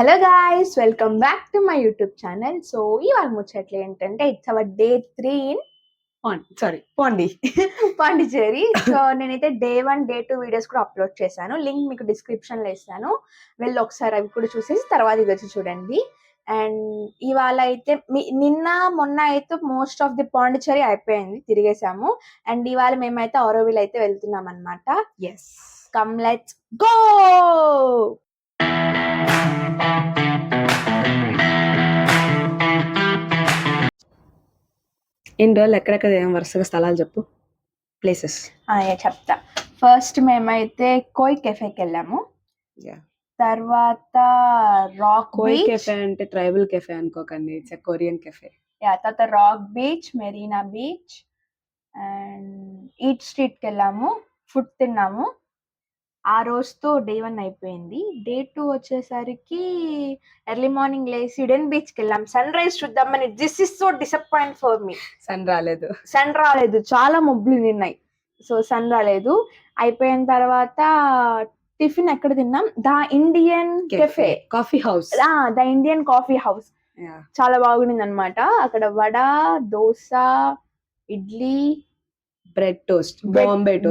Hello guys, welcome back to my YouTube channel. So ఇవాళ ముచ్చట్లు ఏంటంటే it's our day 3 in Pondicherry. So నేనైతే day 1 day 2 videos కూడా upload చేశాను. లింక్ మీకు డిస్క్రిప్షన్ లో ఇస్తాను, వెళ్ళి ఒకసారి అవి కూడా చూసేసి తర్వాత ఇది వచ్చి చూడండి. అండ్ ఇవాళ అయితే నిన్న మొన్న అయితే మోస్ట్ ఆఫ్ ది పాండిచేరి అయిపోయింది, తిరిగేసాము. అండ్ ఇవాళ మేమైతే ఆరోవిల్ అయితే వెళ్తున్నాం అనమాట. Yes, come let's go. ఇన్ని రోజులు ఎక్కడెక్కడ వరుసగా స్థలాలు చెప్పు, ప్లేసెస్. చెప్తా. ఫస్ట్ మేమైతే కోయ్ కెఫేకి వెళ్ళాము. తర్వాత రాక్ కోయ్ బీచ్. కెఫే అంటే ట్రైబల్ కెఫే అనుకోకండి, ఇట్స్ కొరియన్ కెఫే. తర్వాత rock beach, Marina beach and eat street కి వెళ్ళాము, ఫుడ్ తిన్నాము. ఆ రోజుతో డే 1 అయిపోయింది. డే 2 వచ్చేసరికి ఎర్లీ మార్నింగ్ లేసి ఇడెన్ బీచ్ కి వెళ్ళాం సన్ రైజ్ చూద్దామని. This is so disappoint for me. Sun రాలేదు, చాలా మబ్బులు నిన్నాయి. సో సన్ రాలేదు. అయిపోయిన తర్వాత టిఫిన్ ఎక్కడ తిన్నాం? The Indian cafe, coffee house. The Indian coffee house చాలా బాగుండింది అనమాట. అక్కడ vada, dosa, idli, bread toast,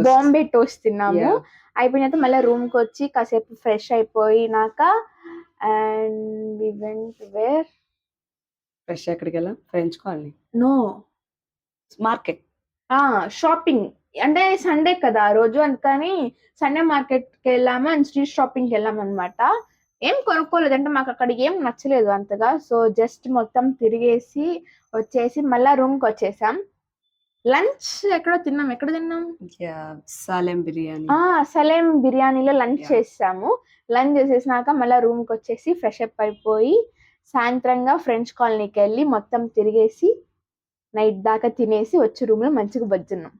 Bombay toast తిన్నాము. అయిపోయినాక మళ్ళీ రూమ్ కి వచ్చి కాసేపు ఫ్రెష్ అయిపోయినాక and we went where. Fresh ఎక్కడికి వెళ్ళాం? French colony. No, market. Shopping అంటే సండే కదా ఆ రోజు, అందుకని సండే మార్కెట్ కి వెళ్ళాము అండ్ స్ట్రీట్ షాపింగ్ కి వెళ్ళాము అనమాట. ఏం కొనుక్కోలేదు, అంటే మాకు అక్కడ ఏం నచ్చలేదు అంతగా. సో జస్ట్ మొత్తం తిరిగేసి వచ్చేసి మళ్ళా రూమ్ కి వచ్చేసాం. లంచ్ ఎక్కడ తిన్నాం? సలేం బిర్యానీ. సలేం బిర్యానీలో లంచ్ చేసాము. లంచ్ చేసేసినాక మళ్ళీ రూమ్ కి వచ్చేసి ఫ్రెష్ అప్ అయిపోయి సాయంత్రంగా ఫ్రెంచ్ కాలనీకి వెళ్ళి మొత్తం తిరిగేసి నైట్ దాకా తినేసి వచ్చి రూమ్ లో మంచిగా బజ్జున్నాం.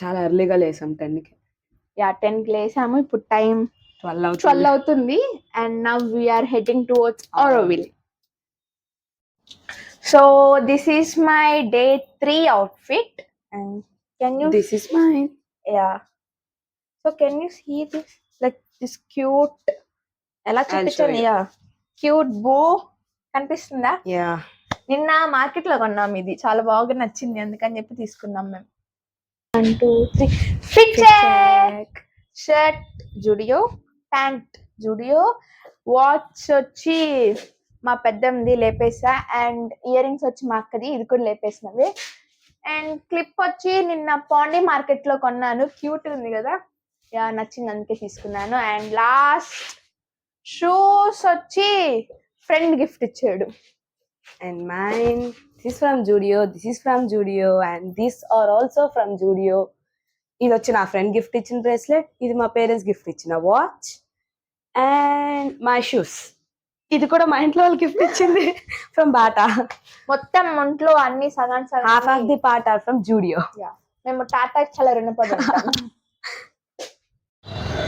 చాలా ఎర్లీగా లేసాం, 10కి. 10కి లేసాము. ఇప్పుడు టైం 12 అవుతుంది. And now we are heading towards Auroville. So this is my day 3 outfit, and this is mine. So can you see this, like this cute, ela chupichanu? Cute bow కనిపిస్తుందా? నిన్న మార్కెట్ లో కొన్నాం, ఇది చాలా బాగా నచ్చింది, అందుకని చెప్పి తీసుకున్నాం మేము. 1 2 3 fit check. Shirt Zudio, pant Zudio, watch వచ్చి మా పెద్దమ్ది లేపేసా, అండ్ ఇయర్ రింగ్స్ వచ్చి మా అక్కది, ఇది కూడా లేపేసినవి. అండ్ క్లిప్ వచ్చి నిన్న పాండి మార్కెట్ లో కొన్నాను, క్యూట్ ఉంది కదా, నచ్చింది అందుకే తీసుకున్నాను. అండ్ లాస్ట్ షూస్ వచ్చి ఫ్రెండ్ గిఫ్ట్ ఇచ్చాడు. And mine, this is from Zudio, and these are also from Zudio. ఇది వచ్చి నా ఫ్రెండ్ గిఫ్ట్ ఇచ్చిన బ్రేస్లెట్, ఇది మా పేరెంట్స్ గిఫ్ట్ ఇచ్చిన వాచ్, అండ్ మై షూస్ ఇది కూడా మా ఇంట్లో వాళ్ళు గిఫ్ట్ ఇచ్చింది ఫ్రమ్ బాటా. మొత్తం ఒంట్లో అన్ని సగం half of the part or from Zudio. మేము టాటా చాలా రుణపడతాము.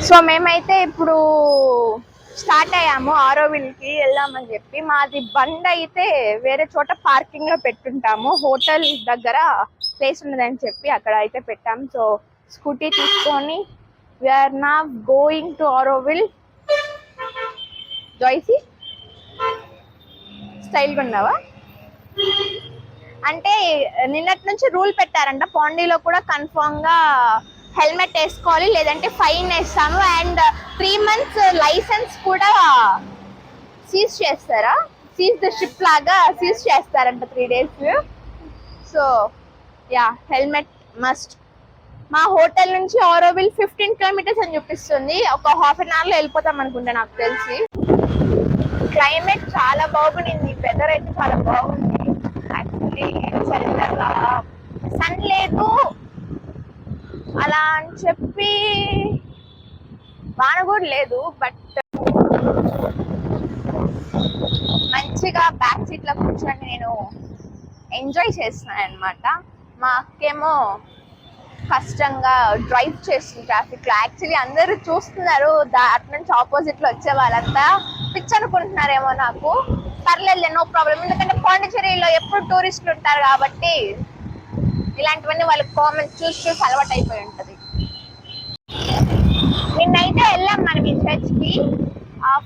సో మేమైతే ఇప్పుడు స్టార్ట్ అయ్యాము, ఆరోవిల్ కి వెళ్దామని చెప్పి. మాది బండి అయితే వేరే చోట పార్కింగ్ లో పెట్టుంటాము, హోటల్ దగ్గర ప్లేస్ ఉన్నదని చెప్పి అక్కడ అయితే పెట్టాము. సో స్కూటీ తీసుకొని we are now going to Auroville. జాయ్సీ స్టైల్గా ఉన్నావా? అంటే నిన్నటి నుంచి రూల్ పెట్టారంట, పాండీలో కూడా కన్ఫర్మ్ గా హెల్మెట్ వేసుకోవాలి, లేదంటే ఫైన్ వేస్తాను. అండ్ 3 months లైసెన్స్ కూడా సీజ్ చేస్తారా, సీజ్ ద షిప్ లాగా సీజ్ చేస్తారంట 3 days. So helmet must. మా హోటల్ నుంచి ఆరోవిల్ 15 kilometers అని చూపిస్తుంది, ఒక హాఫ్ అన్ అవర్ లో వెళ్ళిపోతాం అనుకుంటా నాకు తెలిసి. క్లైమేట్ చాలా బాగుంది, వెదర్ అయితే చాలా బాగుంది. యాక్చువల్లీ చల్లగా, సన్ లేదు అలా అని చెప్పి వాన కూడా లేదు, బట్ మంచిగా బ్యాక్ సీట్ లో కూర్చొని నేను ఎంజాయ్ చేస్తున్నాను అనమాట. మా అక్కేమో కష్టంగా డ్రైవ్ చేస్తుంది ట్రాఫిక్ లో. యాక్చువల్లీ అందరూ చూస్తున్నారు, అటు నుంచి ఆపోజిట్ లో వచ్చే వాళ్ళంతా పిచ్ అనుకుంటున్నారేమో. నాకు పర్లేదు, నో ప్రాబ్లం, ఎందుకంటే పాండిచేరిలో ఎప్పుడు టూరిస్టులు ఉంటారు కాబట్టి ఇలాంటివన్నీ వాళ్ళకి కామన్, చూసి అలవాటు అయిపోయి ఉంటది. నిన్నైతే వెళ్ళాం మనం ఈ చర్చ్ కి.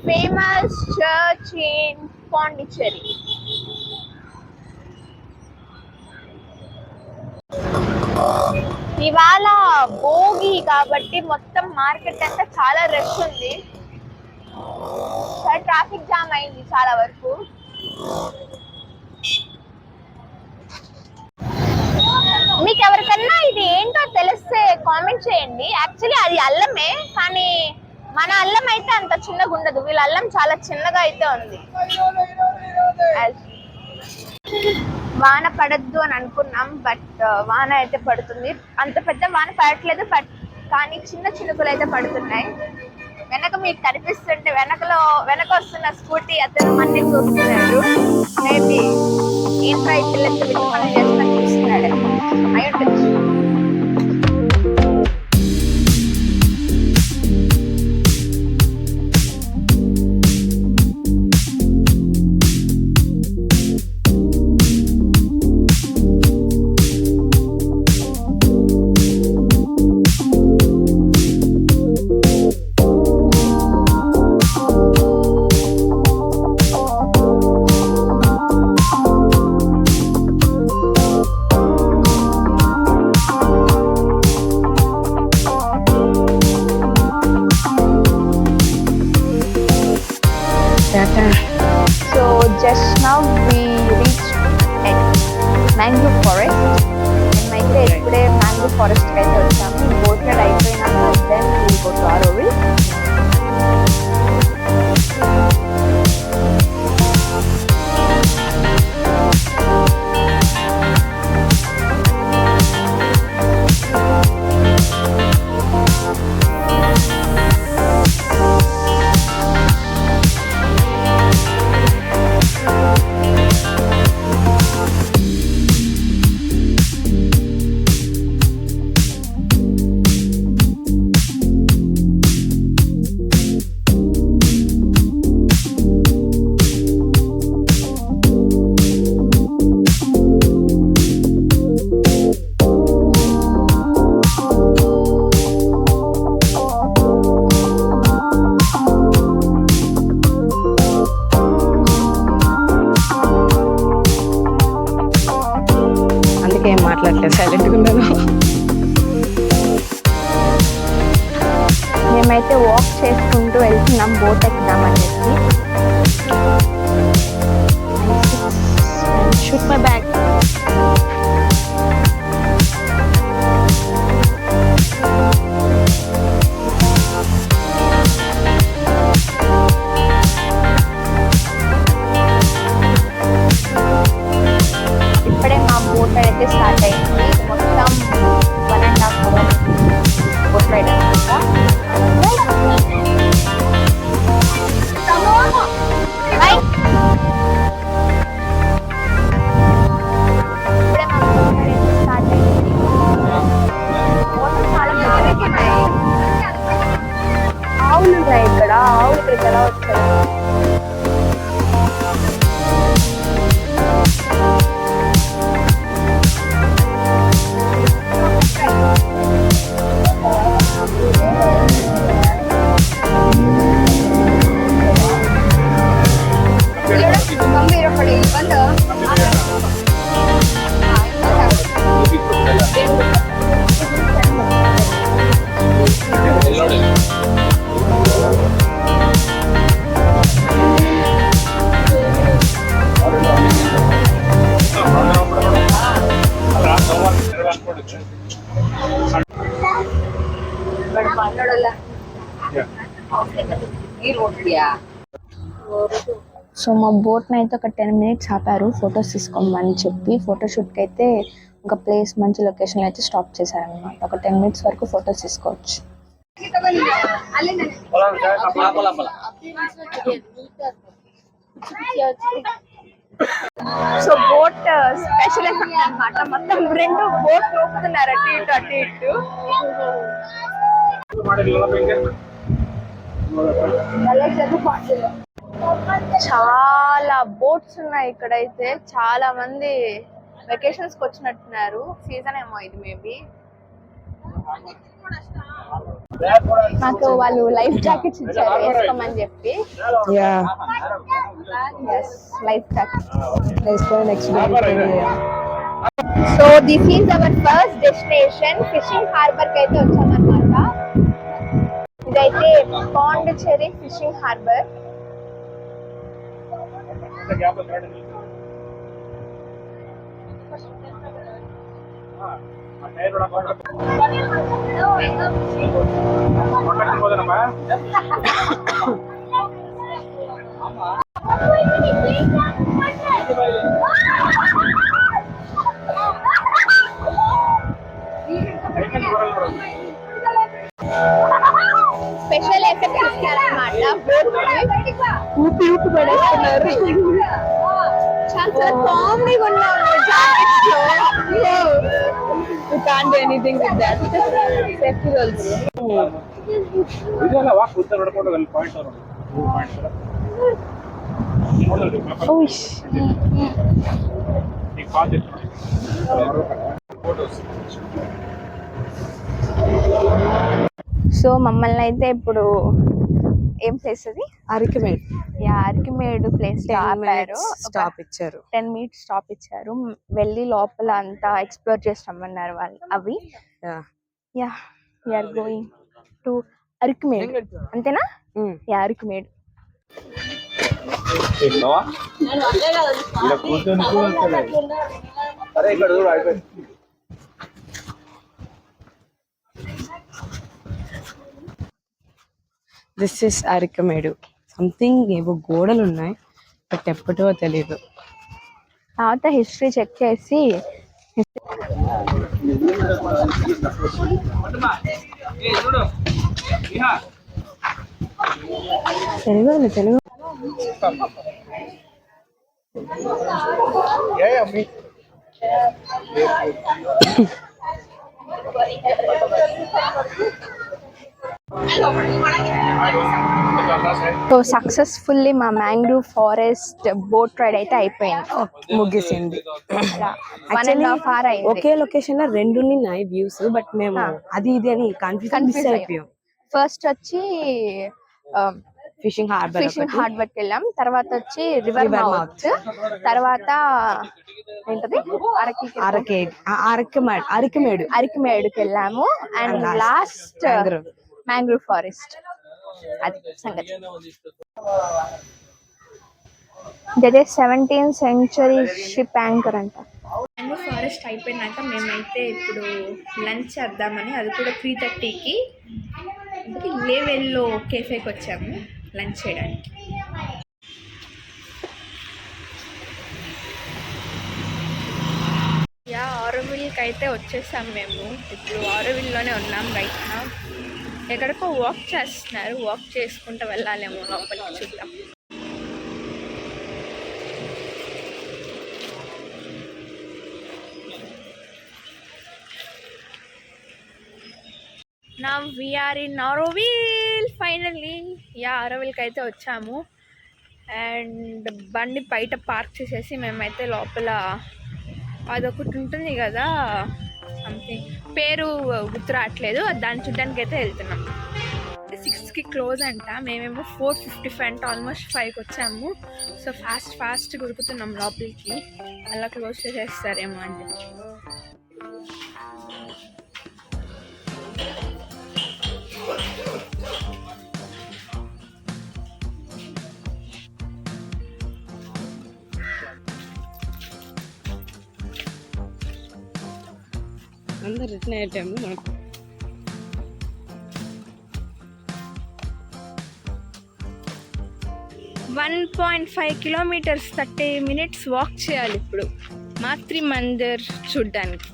famous church in Pondicherry. ఇవాళ భోగి కాబట్టి మొత్తం మార్కెట్ అంతా చాలా రష్ ఉంది. ట్రాఫిక్ జామ్ అయింది చాలా వరకు. మీకు ఎవరికన్నా ఇది ఏంటో తెలిస్తే కామెంట్ చేయండి. యాక్చువల్లీ అది అల్లమే, కానీ మన అల్లం అయితే అంత చిన్నగా ఉండదు. వీళ్ళ అల్లం చాలా చిన్నగా అయితే ఉంది. వాన పడద్దు అని అనుకున్నాం, బట్ వాన అయితే పడుతుంది. అంత పెద్ద వాన పడట్లేదు, బట్ కానీ చిన్న చినుకులు అయితే పడుతున్నాయి. వెనక మీకు కనిపిస్తుంటే వెనక వస్తున్న స్కూటీ అతను మన్ని చూస్తున్నాడు. మేబీ ఏంట్రా ఈ పిల్లలతో విధి పనులు చేస్తాను చూస్తున్నాడు అయి ఉండొచ్చు. So just now we reached at mangrove forest. And ఇప్పుడే mangrove forest కి అయితే వచ్చాము. బోట్ రైడ్ అయిపోయినాక then we go to Auroville. అందుకే ఏం మాట్లాడలేదు, సైలెంట్గా ఉన్నాను. మేమైతే వాక్ చేసుకుంటూ వెళ్తున్నాం బోట్ ఎక్కుదామని చెప్పి. Shoot my bag. ఇప్పుడే మా బోట్ రైడ్ అయితే స్టార్ట్ అయింది. మొత్తం 1.5 hours బోట్ రైడ్ అనమాట. ఇప్పుడే మా బోట్ రైడ్ అయితే స్టార్ట్ అయింది. బోట్లు చాలా పెద్దగా ఉన్నాయి. ఆవులు ఉన్నాయి ఇక్కడ. ఆవులు ఇక్కడికి ఎలా వచ్చాయి? సో మా బోట్ని అయితే ఒక 10 minutes ఆపారు ఫొటోస్ తీసుకోమని చెప్పి. ఫోటోషూట్కి అయితే ఒక ప్లేస్ మంచి లొకేషన్ అయితే స్టాప్ చేశారనమాట. ఒక 10 minutes వరకు ఫొటోస్ తీసుకోవచ్చు. సో బోట్ స్పెషల్ ఎఫెక్ట్ అనమాట. మొత్తం 2 బోట్ నూపుతున్నారు అటు ఇటు అటు ఇటు. చాలా బోట్స్ ఉన్నాయి ఇక్కడైతే. చాలా మంది వెకేషన్స్ కి వచ్చినట్టున్నారు. సీజన్ ఏమో ఇది మేబీ. మాకు వాళ్ళు లైఫ్ జాకెట్స్ ఇచ్చారు వేసుకోమని చెప్పి. Yeah life jacket. వేసుకొని next so this is our first destination. Fishing harbour కి అయితే వచ్చామన్నమాట. ఇదైతే Pondicherry fishing harbour. Special effect ఇస్తారన్నమాట. ఊపి ఊపి పడేస్తున్నారు. చాలా కామెడీగా ఉన్నారు జాకెట్స్ లో. We can't do anything with that. Safety rules. Oh, so మమ్మల్ని అయితే ఇప్పుడు ఏం ప్లేస్ అది? అరకుమేడ్. యా, అరకుమేడు ప్లేస్ ఆపారు. స్టాప్ ఇచ్చారు. 10 minutes స్టాప్ ఇచ్చారు. వెళ్ళి లోపల అంతా ఎక్స్ప్లోర్ చేస్తామన్నారు వాళ్ళు. అవి yeah we are going to Arikamedu. అంతేనా? Yeah, Arikamedu. This is Arikamedu. Something ఏవో గోడలు ఉన్నాయి, బట్ ఎప్పటో తెలీదు. తర్వాత హిస్టరీ చెక్ చేసి తెలుగు సో సక్సెస్ఫుల్లీ మా మ్యాంగ్రూవ్ ఫారెస్ట్ బోట్ రైడ్ అయితే అయిపోయింది, ముగిసింది. 1.5 hour అయింది. ఒకే లొకేషన్ లో 2 ఉన్నాయి వ్యూస్, బట్ మేము అది ఇది అని కన్ఫ్యూజ్ అయిపోయాం. ఫస్ట్ వచ్చి ఫిషింగ్ హార్బర్ కి వెళ్ళాం. తర్వాత వచ్చి రివర్ మౌత్. తర్వాత ఏంటది అరకుమేడుకి వెళ్ళాము. And last mangrove forest. అది సంగతి. ఇదే 17th century షిప్ యాంకర్ అంట. మ్యాంగ్రూవ్ ఫారెస్ట్ అయిపోయినాక మేమైతే ఇప్పుడు లంచ్ చేద్దామని, అది కూడా 3:30కి లేవెల్లో కేఫేకి వచ్చాము లంచ్ చేయడానికి. యా, ఆరోవిల్కి అయితే వచ్చేసాం మేము. ఇప్పుడు ఆరోవిల్లోనే ఉన్నాం రైట్ నౌ. ఎక్కడికో వాక్ చేస్తున్నారు, వాక్ చేసుకుంటూ వెళ్ళాలేమో లోపలికి, చూద్దాం. నా we are in Auroville finally. Yeah, ఆరోవిల్కి అయితే వచ్చాము. అండ్ బండి బయట పార్క్ చేసేసి మేమైతే లోపల అదొకటి ఉంటుంది కదా, సంథింగ్ పేరు గుర్తు రావట్లేదు, దాన్ని చూడడానికి అయితే వెళ్తున్నాం. 6కి క్లోజ్ అంట. మేమేమో 4:55 అంటే ఆల్మోస్ట్ 5కి వచ్చాము. సో ఫాస్ట్ గురుకుతున్నాం లోపలికి, అలా క్లోజ్ చేసేస్తారేమో అని చెప్పి. అందరు రిటర్న్ అయ్యే టైంలో మనకు 1.5 kilometers 30 minutes వాక్ చేయాలి ఇప్పుడు మాత్రి మందిర్ చూడ్డానికి.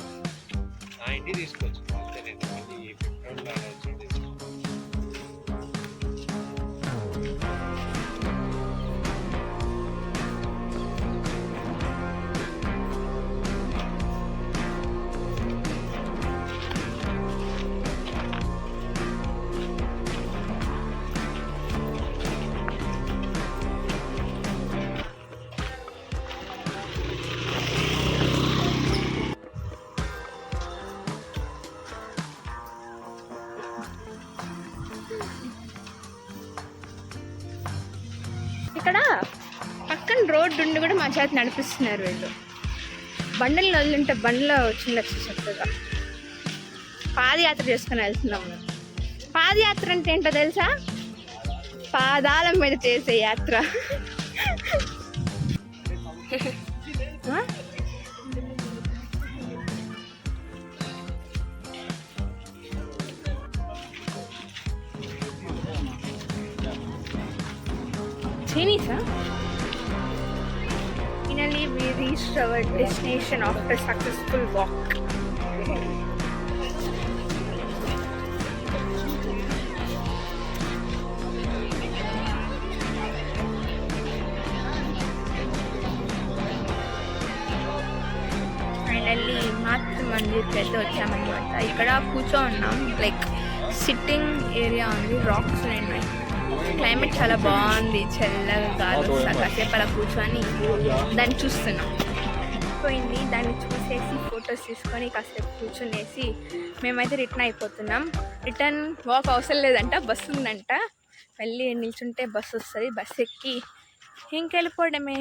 పక్కన రోడ్డు ఉండి కూడా మా చేత నడిపిస్తున్నారు వీళ్ళు. బండ్లు వదిలింటే బండ్లో వచ్చింది చక్కగా పాదయాత్ర చేసుకుని వెళ్తున్నాం. పాదయాత్ర అంటే ఏంటో తెలుసా? పాదాల మీద చేసే యాత్ర. Chinese, Finally, we reached our destination after a successful walk. Finally, Mat Mandirకి అయితే వచ్చామన్నమాట. ఇక్కడ కూర్చోన్నాం, లైక్ సిట్టింగ్ ఏరియా ఉంది, రాక్స్ ఉన్నాయి. క్లైమేట్ చాలా బాగుంది, చల్లగా గాలి వస్తా. కాసేపు అలా కూర్చొని దాన్ని చూస్తున్నాం. పోయింది, దాన్ని చూసేసి ఫొటోస్ తీసుకొని కాసేపు కూర్చునేసి మేమైతే రిటర్న్ అయిపోతున్నాం. రిటర్న్ వాక్ అవసరం లేదంట, బస్సు ఉందంట. వెళ్ళి నిల్చుంటే బస్సు వస్తుంది, బస్సు ఎక్కి ఇంకెళ్ళిపోవడమే.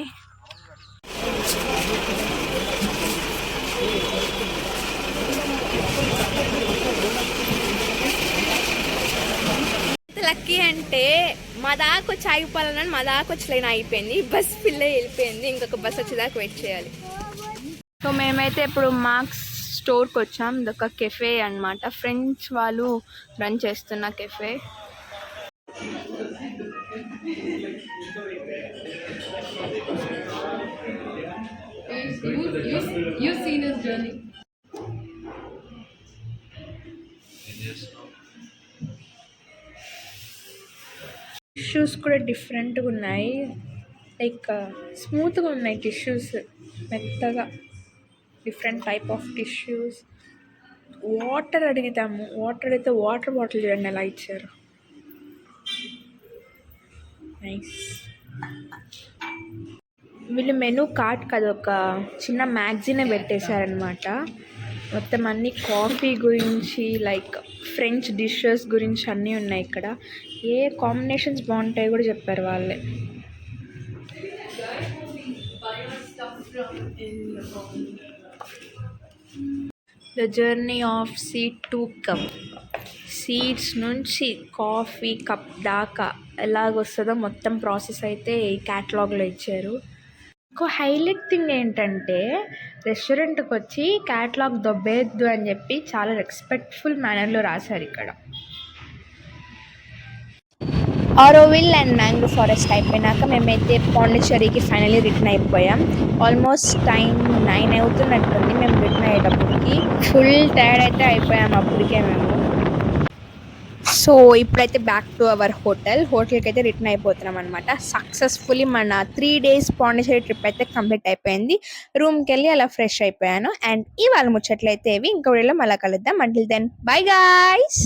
లక్కీ అంటే మా దాకా వచ్చి ఆగిపోవాలని మా దాకా వచ్చి లైన్ అయిపోయింది, బస్ ఫిల్ వెళ్ళిపోయింది. ఇంకొక బస్ వచ్చేదాకా వెయిట్ చేయాలి. సో మేమైతే ఇప్పుడు మార్క్స్ స్టోర్కి వచ్చాం. ఇదొక కెఫే అన్నమాట, ఫ్రెండ్స్ వాళ్ళు రన్ చేస్తున్న కెఫే. టిష్యూస్ కూడా డిఫరెంట్గా ఉన్నాయి, లైక్ స్మూత్గా ఉన్నాయి టిష్యూస్, మెత్తగా. Different type of tissues. Water అడిగితే వాటర్ బాటిల్ చూడండి ఎలా ఇచ్చారు, నైస్. వీళ్ళు మెనూ కార్ట్ కదా, ఒక చిన్న మ్యాగజైన్ పెట్టేశారనమాట. మొత్తం అన్ని కాఫీ గురించి, లైక్ ఫ్రెంచ్ డిషెస్ గురించి అన్నీ ఉన్నాయి ఇక్కడ. ఏ కాంబినేషన్స్ బాగుంటాయో కూడా చెప్పారు వాళ్ళే. The journey of seed to cup. Seeds నుంచి కాఫీ కప్ దాకా ఎలాగొస్తుందో మొత్తం ప్రాసెస్ అయితే ఈ క్యాటలాగ్లో ఇచ్చారు. ఇంకో హైలైట్ థింగ్ ఏంటంటే, రెస్టారెంట్కి వచ్చి క్యాటలాగ్ దొబ్బేయద్దు అని చెప్పి చాలా రెస్పెక్ట్ఫుల్ మేనర్లో రాశారు ఇక్కడ. ఆరోవిల్ అండ్ మ్యాంగ్రో ఫారెస్ట్ అయిపోయినాక మేమైతే పాండిచ్చేరికి ఫైనలీ రిటర్న్ అయిపోయాం. ఆల్మోస్ట్ టైం 9 అవుతున్నట్టుంది మేము రిటర్న్ అయ్యేటప్పటికి. ఫుల్ టైర్డ్ అయితే అయిపోయాం అప్పటికే మేము. సో ఇప్పుడైతే బ్యాక్ టు అవర్ హోటల్కి అయితే రిటర్న్ అయిపోతున్నాం అనమాట. సక్సెస్ఫుల్లీ మన 3 days పాండిచ్చేరి ట్రిప్ అయితే కంప్లీట్ అయిపోయింది. రూమ్కి వెళ్ళి అలా ఫ్రెష్ అయిపోయాను. అండ్ ఇవాళ ముచ్చట్లయితే ఇంకో వీడియోలో మళ్ళీ కలుద్దాం. Until then bye guys.